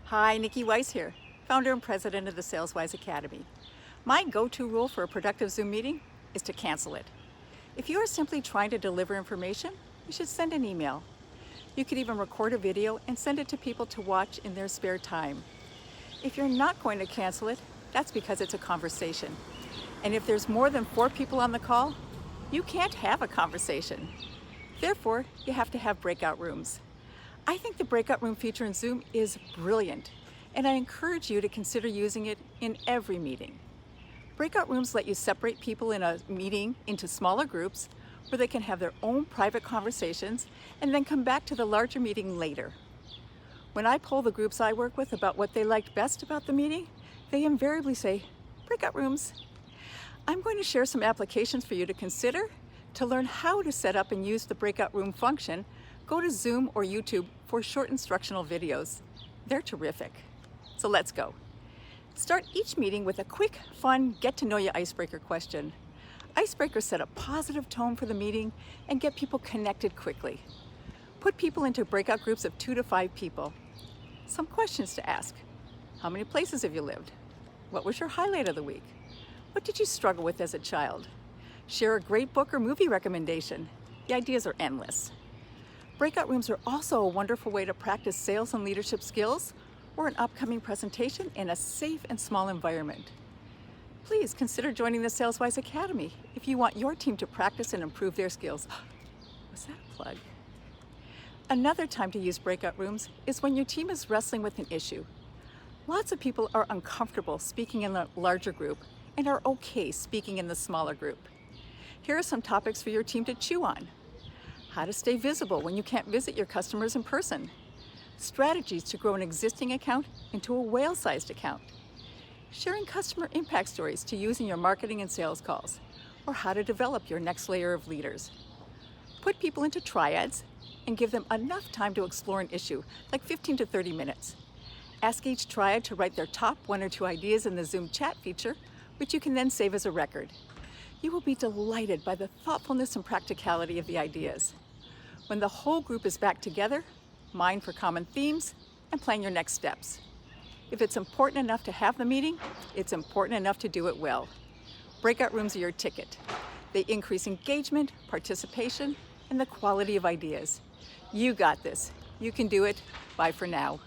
Hi, Nikki Weiss here, founder and president of the SalesWise Academy. My go-to rule for a productive Zoom meeting is to cancel it. If you are simply trying to deliver information, you should send an email. You could even record a video and send it to people to watch in their spare time. If you're not going to cancel it, that's because it's a conversation. And if there's more than 4 people on the call, you can't have a conversation. Therefore, you have to have breakout rooms. I think the breakout room feature in Zoom is brilliant, and I encourage you to consider using it in every meeting. Breakout rooms let you separate people in a meeting into smaller groups where they can have their own private conversations and then come back to the larger meeting later. When I poll the groups I work with about what they liked best about the meeting, they invariably say, breakout rooms. I'm going to share some applications for you to consider. To learn how to set up and use the breakout room function, go to Zoom or YouTube for short instructional videos. They're terrific. So let's go. Start each meeting with a quick, fun, get-to-know-you icebreaker question. Icebreakers set a positive tone for the meeting and get people connected quickly. Put people into breakout groups of 2 to 5 people. Some questions to ask. How many places have you lived? What was your highlight of the week? What did you struggle with as a child? Share a great book or movie recommendation. The ideas are endless. Breakout rooms are also a wonderful way to practice sales and leadership skills or an upcoming presentation in a safe and small environment. Please consider joining the SalesWise Academy if you want your team to practice and improve their skills. Was that a plug? Another time to use breakout rooms is when your team is wrestling with an issue. Lots of people are uncomfortable speaking in a larger group and are okay speaking in the smaller group. Here are some topics for your team to chew on. How to stay visible when you can't visit your customers in person. Strategies to grow an existing account into a whale-sized account. Sharing customer impact stories to use in your marketing and sales calls, or how to develop your next layer of leaders. Put people into triads and give them enough time to explore an issue, like 15 to 30 minutes. Ask each triad to write their top 1 or 2 ideas in the Zoom chat feature, which you can then save as a record. You will be delighted by the thoughtfulness and practicality of the ideas. When the whole group is back together, mine for common themes and plan your next steps. If it's important enough to have the meeting, it's important enough to do it well. Breakout rooms are your ticket. They increase engagement, participation, and the quality of ideas. You got this. You can do it. Bye for now.